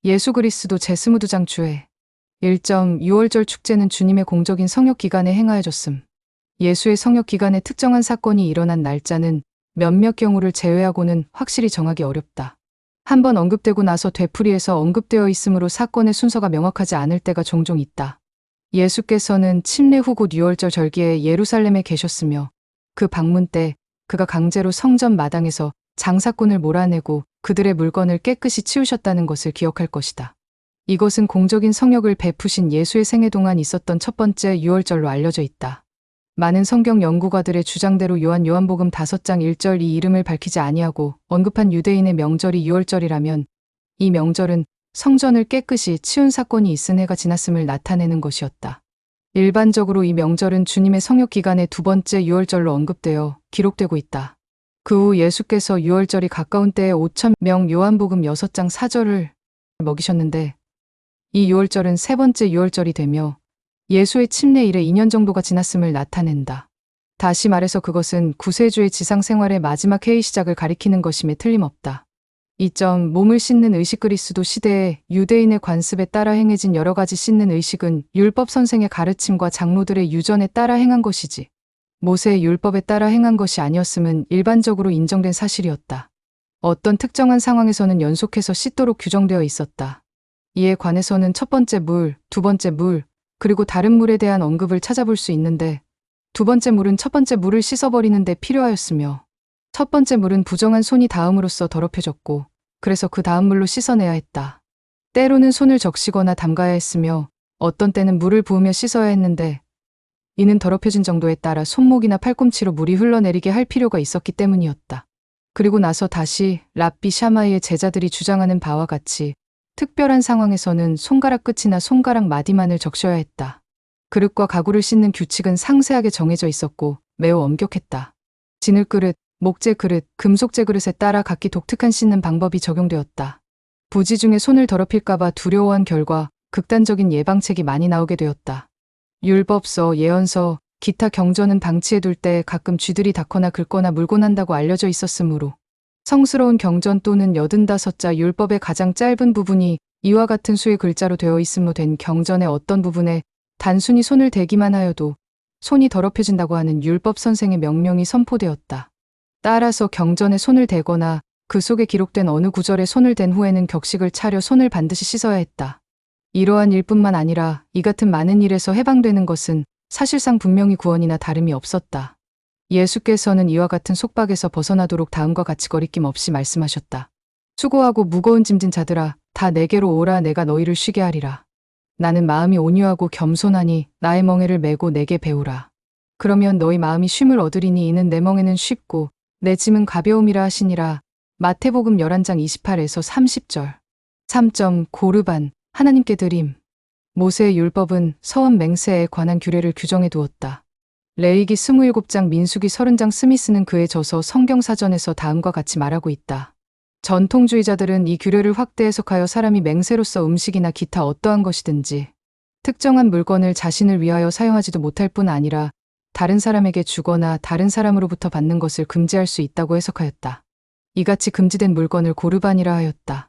예수 그리스도 제스무드 장추회 1점 유월절 축제는 주님의 공적인 성역 기간에 행하여졌음. 예수의 성역 기간에 특정한 사건이 일어난 날짜는 몇몇 경우를 제외하고는 확실히 정하기 어렵다. 한번 언급되고 나서 되풀이해서 언급되어 있으므로 사건의 순서가 명확하지 않을 때가 종종 있다. 예수께서는 침례 후 곧 유월절 절기에 예루살렘에 계셨으며 그 방문 때 그가 강제로 성전 마당에서 장사꾼을 몰아내고 그들의 물건을 깨끗이 치우셨다는 것을 기억할 것이다. 이것은 공적인 성역을 베푸신 예수의 생애 동안 있었던 첫 번째 유월절로 알려져 있다. 많은 성경 연구가들의 주장대로 요한복음 5장 1절 이 이름을 밝히지 아니하고 언급한 유대인의 명절이 유월절이라면 이 명절은 성전을 깨끗이 치운 사건이 있은 해가 지났음을 나타내는 것이었다. 일반적으로 이 명절은 주님의 성역 기간의 두 번째 유월절로 언급되어 기록되고 있다. 그 후 예수께서 유월절이 가까운 때에 5,000명 요한복음 6장 4절을 먹이셨는데 이 유월절은 세 번째 유월절이 되며 예수의 침례 이래 2년 정도가 지났음을 나타낸다. 다시 말해서 그것은 구세주의 지상생활의 마지막 회의 시작을 가리키는 것임에 틀림없다. 2점 몸을 씻는 의식 그리스도 시대에 유대인의 관습에 따라 행해진 여러 가지 씻는 의식은 율법 선생의 가르침과 장로들의 유전에 따라 행한 것이지 모세의 율법에 따라 행한 것이 아니었음은 일반적으로 인정된 사실이었다. 어떤 특정한 상황에서는 연속해서 씻도록 규정되어 있었다. 이에 관해서는 첫 번째 물, 두 번째 물, 그리고 다른 물에 대한 언급을 찾아볼 수 있는데 두 번째 물은 첫 번째 물을 씻어버리는 데 필요하였으며 첫 번째 물은 부정한 손이 닿음으로써 더럽혀졌고 그래서 그 다음 물로 씻어내야 했다. 때로는 손을 적시거나 담가야 했으며 어떤 때는 물을 부으며 씻어야 했는데 이는 더럽혀진 정도에 따라 손목이나 팔꿈치로 물이 흘러내리게 할 필요가 있었기 때문이었다. 그리고 나서 다시 랍비 샤마이의 제자들이 주장하는 바와 같이 특별한 상황에서는 손가락 끝이나 손가락 마디만을 적셔야 했다. 그릇과 가구를 씻는 규칙은 상세하게 정해져 있었고 매우 엄격했다. 진을 그릇, 목재 그릇, 금속재 그릇에 따라 각기 독특한 씻는 방법이 적용되었다. 부지 중에 손을 더럽힐까봐 두려워한 결과 극단적인 예방책이 많이 나오게 되었다. 율법서, 예언서, 기타 경전은 방치해둘 때 가끔 쥐들이 닿거나 긁거나 물고 난다고 알려져 있었으므로 성스러운 경전 또는 85자 율법의 가장 짧은 부분이 이와 같은 수의 글자로 되어 있음로 된 경전의 어떤 부분에 단순히 손을 대기만 하여도 손이 더럽혀진다고 하는 율법 선생의 명령이 선포되었다. 따라서 경전에 손을 대거나 그 속에 기록된 어느 구절에 손을 댄 후에는 격식을 차려 손을 반드시 씻어야 했다. 이러한 일뿐만 아니라 이 같은 많은 일에서 해방되는 것은 사실상 분명히 구원이나 다름이 없었다. 예수께서는 이와 같은 속박에서 벗어나도록 다음과 같이 거리낌 없이 말씀하셨다. 수고하고 무거운 짐진 자들아 다 내게로 오라 내가 너희를 쉬게 하리라. 나는 마음이 온유하고 겸손하니 나의 멍에를 메고 내게 배우라. 그러면 너희 마음이 쉼을 얻으리니 이는 내 멍에는 쉽고 내 짐은 가벼움이라 하시니라. 마태복음 11장 28에서 30절 3점 고르반 하나님께 드림. 모세의 율법은 서원 맹세에 관한 규례를 규정해 두었다. 레위기 27장 민수기 30장 스미스는 그에 져서 성경사전에서 다음과 같이 말하고 있다. 전통주의자들은 이 규례를 확대 해석하여 사람이 맹세로서 음식이나 기타 어떠한 것이든지 특정한 물건을 자신을 위하여 사용하지도 못할 뿐 아니라 다른 사람에게 주거나 다른 사람으로부터 받는 것을 금지할 수 있다고 해석하였다. 이같이 금지된 물건을 고르반이라 하였다.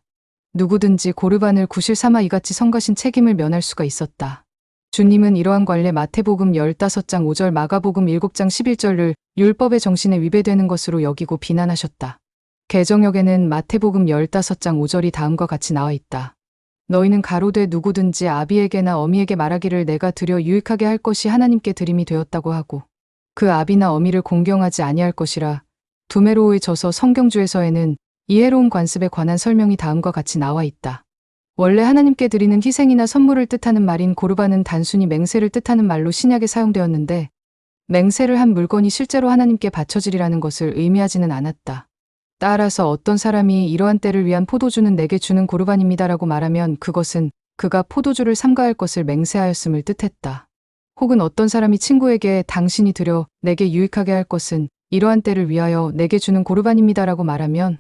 누구든지 고르반을 구실 삼아 이같이 성가신 책임을 면할 수가 있었다. 주님은 이러한 관례 마태복음 15장 5절 마가복음 7장 11절을 율법의 정신에 위배되는 것으로 여기고 비난하셨다. 개정역에는 마태복음 15장 5절이 다음과 같이 나와 있다. 너희는 가로되 누구든지 아비에게나 어미에게 말하기를 내가 드려 유익하게 할 것이 하나님께 드림이 되었다고 하고 그 아비나 어미를 공경하지 아니할 것이라. 두메로우의 저서 성경주에서에는 이해로운 관습에 관한 설명이 다음과 같이 나와 있다. 원래 하나님께 드리는 희생이나 선물을 뜻하는 말인 고르반은 단순히 맹세를 뜻하는 말로 신약에 사용되었는데 맹세를 한 물건이 실제로 하나님께 바쳐지리라는 것을 의미하지는 않았다. 따라서 어떤 사람이 이러한 때를 위한 포도주는 내게 주는 고르반입니다라고 말하면 그것은 그가 포도주를 삼가할 것을 맹세하였음을 뜻했다. 혹은 어떤 사람이 친구에게 당신이 드려 내게 유익하게 할 것은 이러한 때를 위하여 내게 주는 고르반입니다라고 말하면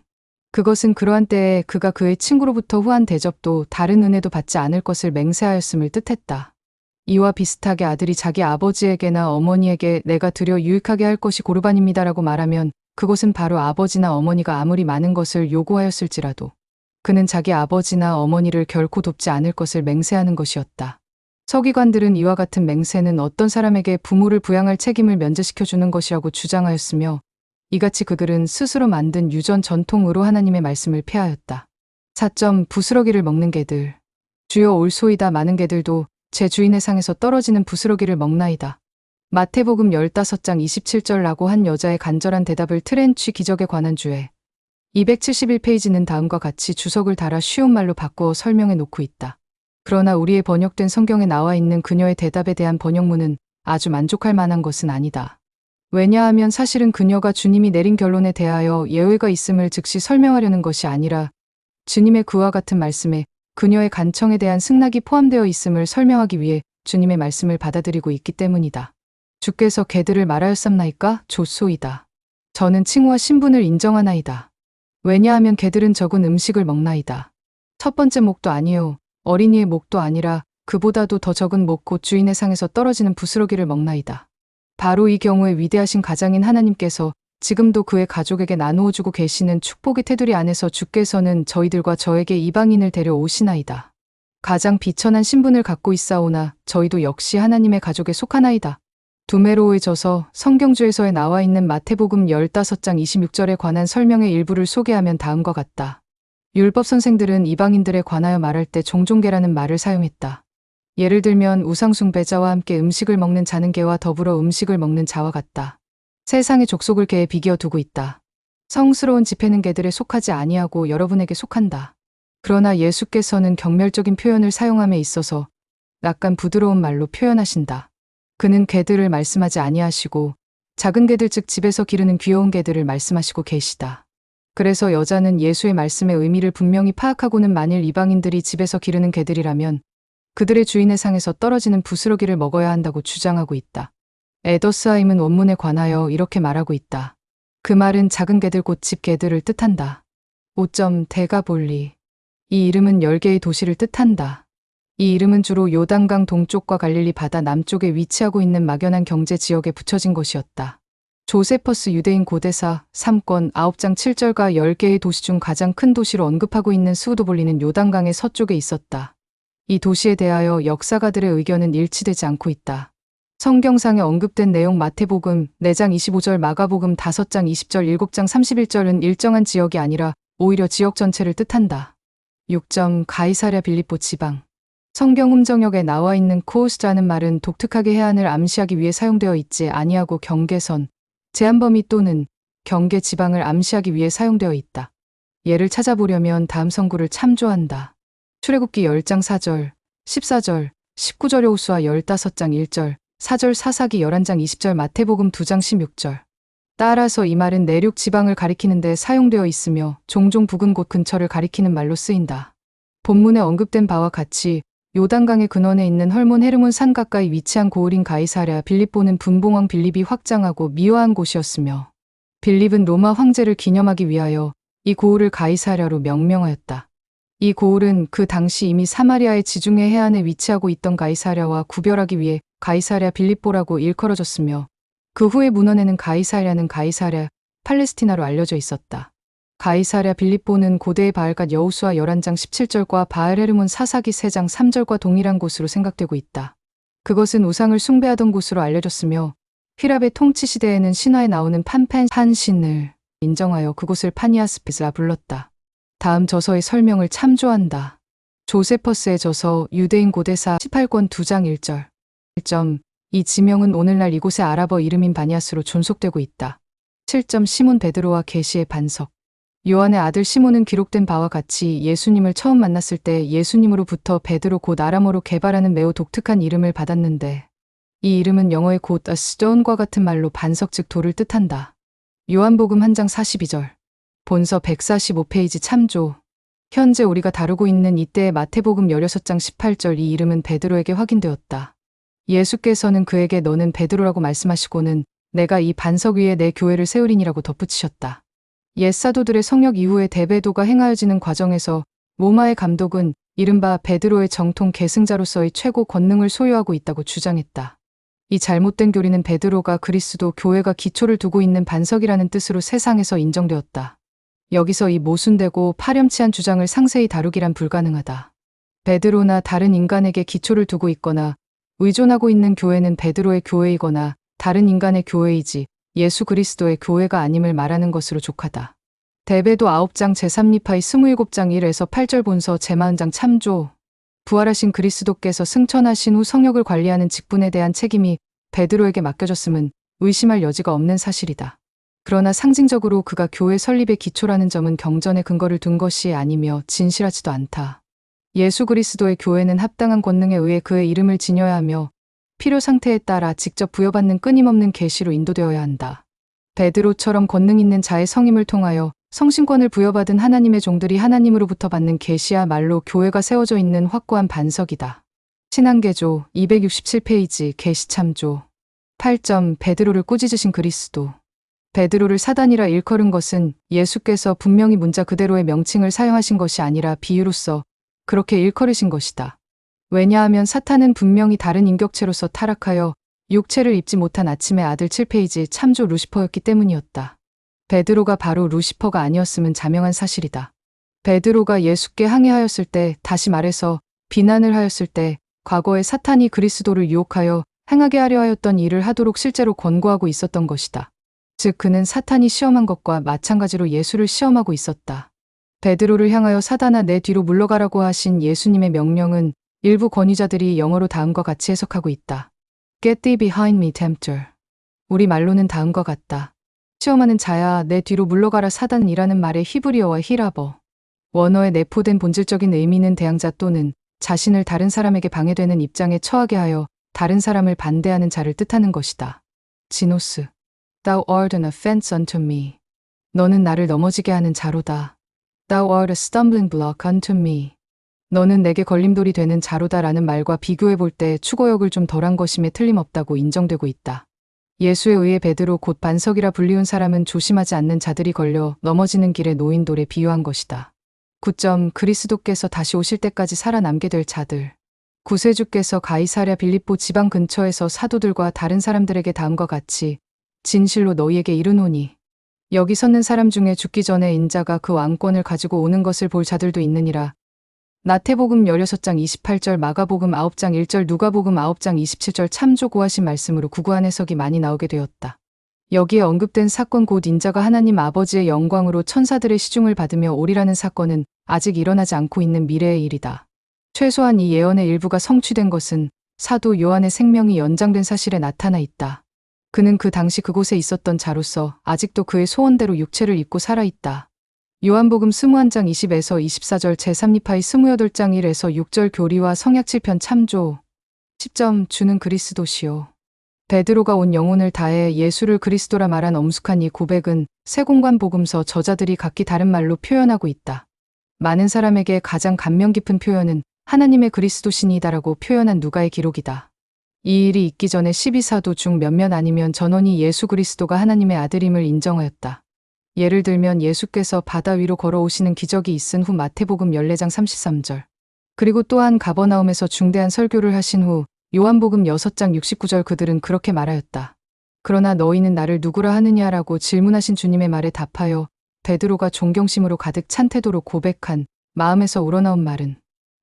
그것은 그러한 때에 그가 그의 친구로부터 후한 대접도 다른 은혜도 받지 않을 것을 맹세하였음을 뜻했다. 이와 비슷하게 아들이 자기 아버지에게나 어머니에게 내가 드려 유익하게 할 것이 고르반입니다라고 말하면 그것은 바로 아버지나 어머니가 아무리 많은 것을 요구하였을지라도 그는 자기 아버지나 어머니를 결코 돕지 않을 것을 맹세하는 것이었다. 서기관들은 이와 같은 맹세는 어떤 사람에게 부모를 부양할 책임을 면제시켜주는 것이라고 주장하였으며 이같이 그들은 스스로 만든 유전 전통으로 하나님의 말씀을 폐하였다. 4. 부스러기를 먹는 개들. 주여 올소이다. 많은 개들도 제 주인의 상에서 떨어지는 부스러기를 먹나이다. 마태복음 15장 27절라고 한 여자의 간절한 대답을 트렌치 기적에 관한 주에 271페이지는 다음과 같이 주석을 달아 쉬운 말로 바꾸어 설명해 놓고 있다. 그러나 우리의 번역된 성경에 나와 있는 그녀의 대답에 대한 번역문은 아주 만족할 만한 것은 아니다. 왜냐하면 사실은 그녀가 주님이 내린 결론에 대하여 예외가 있음을 즉시 설명하려는 것이 아니라 주님의 그와 같은 말씀에 그녀의 간청에 대한 승낙이 포함되어 있음을 설명하기 위해 주님의 말씀을 받아들이고 있기 때문이다. 주께서 개들을 말하였삼나이까? 좋소이다. 저는 칭호와 신분을 인정하나이다. 왜냐하면 개들은 적은 음식을 먹나이다. 첫 번째 목도 아니요 어린이의 목도 아니라 그보다도 더 적은 목 곧 주인의 상에서 떨어지는 부스러기를 먹나이다. 바로 이 경우에 위대하신 가장인 하나님께서 지금도 그의 가족에게 나누어 주고 계시는 축복의 테두리 안에서 주께서는 저희들과 저에게 이방인을 데려오시나이다. 가장 비천한 신분을 갖고 있사오나 저희도 역시 하나님의 가족에 속하나이다. 두메로의 저서 성경주에서에 나와 있는 마태복음 15장 26절에 관한 설명의 일부를 소개하면 다음과 같다. 율법 선생들은 이방인들에 관하여 말할 때 종종 개라는 말을 사용했다. 예를 들면 우상숭배자와 함께 음식을 먹는 자는 개와 더불어 음식을 먹는 자와 같다. 세상의 족속을 개에 비기어 두고 있다. 성스러운 집회는 개들에 속하지 아니하고 여러분에게 속한다. 그러나 예수께서는 경멸적인 표현을 사용함에 있어서 약간 부드러운 말로 표현하신다. 그는 개들을 말씀하지 아니하시고 작은 개들 즉 집에서 기르는 귀여운 개들을 말씀하시고 계시다. 그래서 여자는 예수의 말씀의 의미를 분명히 파악하고는 만일 이방인들이 집에서 기르는 개들이라면 그들의 주인의 상에서 떨어지는 부스러기를 먹어야 한다고 주장하고 있다. 에더스하임은 원문에 관하여 이렇게 말하고 있다. 그 말은 작은 개들 곧 집 개들을 뜻한다. 5. 데가볼리. 이 이름은 10개의 도시를 뜻한다. 이 이름은 주로 요단강 동쪽과 갈릴리 바다 남쪽에 위치하고 있는 막연한 경제 지역에 붙여진 것이었다. 조세퍼스 유대인 고대사 3권 9장 7절과 10개의 도시 중 가장 큰 도시로 언급하고 있는 스우도볼리는 요단강의 서쪽에 있었다. 이 도시에 대하여 역사가들의 의견은 일치되지 않고 있다. 성경상에 언급된 내용 마태복음 4장 25절, 마가복음 5장 20절, 7장 31절은 일정한 지역이 아니라 오히려 지역 전체를 뜻한다. 6. 가이사랴 빌립보 지방. 성경 음정역에 나와 있는 코스라는 말은 독특하게 해안을 암시하기 위해 사용되어 있지 아니하고 경계선, 제한 범위 또는 경계 지방을 암시하기 위해 사용되어 있다. 예를 찾아보려면 다음 성구를 참조한다. 출애굽기 10장 4절, 14절, 19절 여호수아 15장 1절, 4절 사사기 11장 20절 마태복음 2장 16절. 따라서 이 말은 내륙 지방을 가리키는 데 사용되어 있으며 종종 북은 곳 근처를 가리키는 말로 쓰인다. 본문에 언급된 바와 같이 요단강의 근원에 있는 헐몬 헤르몬 산 가까이 위치한 고을인 가이사랴 빌립보는 분봉왕 빌립이 확장하고 미화한 곳이었으며 빌립은 로마 황제를 기념하기 위하여 이 고을을 가이사랴로 명명하였다. 이 고을은 그 당시 이미 사마리아의 지중해 해안에 위치하고 있던 가이사랴와 구별하기 위해 가이사랴 빌립보라고 일컬어졌으며 그 후에 문헌에는 가이사랴는 가이사랴 팔레스티나로 알려져 있었다. 가이사랴 빌립보는 고대의 바알갓 여호수아 11장 17절과 바알 헤르몬 사사기 3장 3절과 동일한 곳으로 생각되고 있다. 그것은 우상을 숭배하던 곳으로 알려졌으며 휘랍의 통치 시대에는 신화에 나오는 판신을 인정하여 그곳을 파니아스피스라 불렀다. 다음 저서의 설명을 참조한다. 조세퍼스의 저서 유대인 고대사 18권 2장 1절. 1. 이 지명은 오늘날 이곳의 아랍어 이름인 바니아스로 존속되고 있다. 7. 시몬 베드로와 계시의 반석. 요한의 아들 시몬은 기록된 바와 같이 예수님을 처음 만났을 때 예수님으로부터 베드로 곧 아람어로 개발하는 매우 독특한 이름을 받았는데 이 이름은 영어의 곧 a stone과 같은 말로 반석 즉 돌을 뜻한다. 요한복음 1장 42절. 본서 145페이지 참조. 현재 우리가 다루고 있는 이때의 마태복음 16장 18절 이 이름은 베드로에게 확인되었다. 예수께서는 그에게 너는 베드로라고 말씀하시고는 내가 이 반석 위에 내 교회를 세우리니라고 덧붙이셨다. 옛 사도들의 성역 이후에 대베도가 행하여지는 과정에서 로마의 감독은 이른바 베드로의 정통 계승자로서의 최고 권능을 소유하고 있다고 주장했다. 이 잘못된 교리는 베드로가 그리스도 교회가 기초를 두고 있는 반석이라는 뜻으로 세상에서 인정되었다. 여기서 이 모순되고 파렴치한 주장을 상세히 다루기란 불가능하다. 베드로나 다른 인간에게 기초를 두고 있거나 의존하고 있는 교회는 베드로의 교회이거나 다른 인간의 교회이지 예수 그리스도의 교회가 아님을 말하는 것으로 족하다. 데베도 9장 제3리파이 27장 1에서 8절 본서 제40장 참조. 부활하신 그리스도께서 승천하신 후 성역을 관리하는 직분에 대한 책임이 베드로에게 맡겨졌음은 의심할 여지가 없는 사실이다. 그러나 상징적으로 그가 교회 설립의 기초라는 점은 경전에 근거를 둔 것이 아니며 진실하지도 않다. 예수 그리스도의 교회는 합당한 권능에 의해 그의 이름을 지녀야 하며 필요 상태에 따라 직접 부여받는 끊임없는 계시로 인도되어야 한다. 베드로처럼 권능 있는 자의 성임을 통하여 성신권을 부여받은 하나님의 종들이 하나님으로부터 받는 계시야말로 교회가 세워져 있는 확고한 반석이다. 신앙개조 267페이지 계시참조 8점 베드로를 꾸짖으신 그리스도. 베드로를 사단이라 일컬은 것은 예수께서 분명히 문자 그대로의 명칭을 사용하신 것이 아니라 비유로서 그렇게 일컬으신 것이다. 왜냐하면 사탄은 분명히 다른 인격체로서 타락하여 육체를 입지 못한 아침의 아들 7페이지 참조 루시퍼였기 때문이었다. 베드로가 바로 루시퍼가 아니었음은 자명한 사실이다. 베드로가 예수께 항의하였을 때, 다시 말해서 비난을 하였을 때 과거에 사탄이 그리스도를 유혹하여 행하게 하려 하였던 일을 하도록 실제로 권고하고 있었던 것이다. 즉 그는 사탄이 시험한 것과 마찬가지로 예수를 시험하고 있었다. 베드로를 향하여 사단아 내 뒤로 물러가라고 하신 예수님의 명령은 일부 권위자들이 영어로 다음과 같이 해석하고 있다. Get thee behind me, tempter. 우리말로는 다음과 같다. 시험하는 자야 내 뒤로 물러가라. 사단이라는 말의 히브리어와 히라버. 원어의 내포된 본질적인 의미는 대항자 또는 자신을 다른 사람에게 방해되는 입장에 처하게 하여 다른 사람을 반대하는 자를 뜻하는 것이다. 지노스. Thou art an offense unto me. 너는 나를 넘어지게 하는 자로다. Thou art a stumbling block unto me. 너는 내게 걸림돌이 되는 자로다 라는 말과 비교해 볼 때 추고역을 좀 덜한 것임에 틀림없다고 인정되고 있다. 예수에 의해 베드로 곧 반석이라 불리운 사람은 조심하지 않는 자들이 걸려 넘어지는 길에 놓인 돌에 비유한 것이다. 9점 그리스도께서 다시 오실 때까지 살아남게 될 자들. 구세주께서 가이사랴 빌립보 지방 근처에서 사도들과 다른 사람들에게 다음과 같이 진실로 너희에게 이르노니 여기 섰는 사람 중에 죽기 전에 인자가 그 왕권을 가지고 오는 것을 볼 자들도 있느니라. 마태복음 16장 28절 마가복음 9장 1절 누가복음 9장 27절 참조 구하신 말씀으로 구구한 해석이 많이 나오게 되었다. 여기에 언급된 사건 곧 인자가 하나님 아버지의 영광으로 천사들의 시중을 받으며 오리라는 사건은 아직 일어나지 않고 있는 미래의 일이다. 최소한 이 예언의 일부가 성취된 것은 사도 요한의 생명이 연장된 사실에 나타나 있다. 그는 그 당시 그곳에 있었던 자로서 아직도 그의 소원대로 육체를 입고 살아있다. 요한복음 21장 20에서 24절 제3리파이 28장 1에서 6절 교리와 성약 7편 참조 10점 주는 그리스도시요. 베드로가 온 영혼을 다해 예수를 그리스도라 말한 엄숙한 이 고백은 세공관 복음서 저자들이 각기 다른 말로 표현하고 있다. 많은 사람에게 가장 감명 깊은 표현은 하나님의 그리스도시니다라고 표현한 누가의 기록이다. 이 일이 있기 전에 12사도 중 몇몇 아니면 전원이 예수 그리스도가 하나님의 아들임을 인정하였다. 예를 들면 예수께서 바다 위로 걸어오시는 기적이 있은 후 마태복음 14장 33절. 그리고 또한 가버나움에서 중대한 설교를 하신 후 요한복음 6장 69절 그들은 그렇게 말하였다. 그러나 너희는 나를 누구라 하느냐라고 질문하신 주님의 말에 답하여 베드로가 존경심으로 가득 찬 태도로 고백한 마음에서 우러나온 말은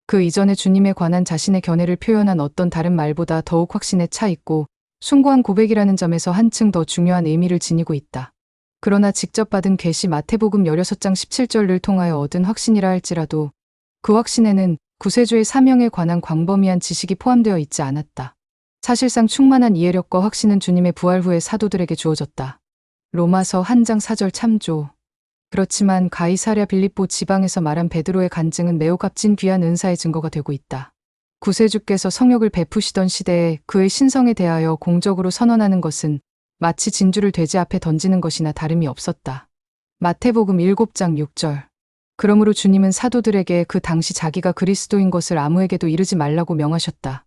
그 이전에 주님에 관한 자신의 견해를 표현한 어떤 다른 말보다 더욱 확신에 차 있고 숭고한 고백이라는 점에서 한층 더 중요한 의미를 지니고 있다. 그러나 직접 받은 계시 마태복음 16장 17절을 통하여 얻은 확신이라 할지라도 그 확신에는 구세주의 사명에 관한 광범위한 지식이 포함되어 있지 않았다. 사실상 충만한 이해력과 확신은 주님의 부활 후에 사도들에게 주어졌다. 로마서 1장 4절 참조. 그렇지만 가이사랴 빌립보 지방에서 말한 베드로의 간증은 매우 값진 귀한 은사의 증거가 되고 있다. 구세주께서 성역을 베푸시던 시대에 그의 신성에 대하여 공적으로 선언하는 것은 마치 진주를 돼지 앞에 던지는 것이나 다름이 없었다. 마태복음 7장 6절. 그러므로 주님은 사도들에게 그 당시 자기가 그리스도인 것을 아무에게도 이르지 말라고 명하셨다.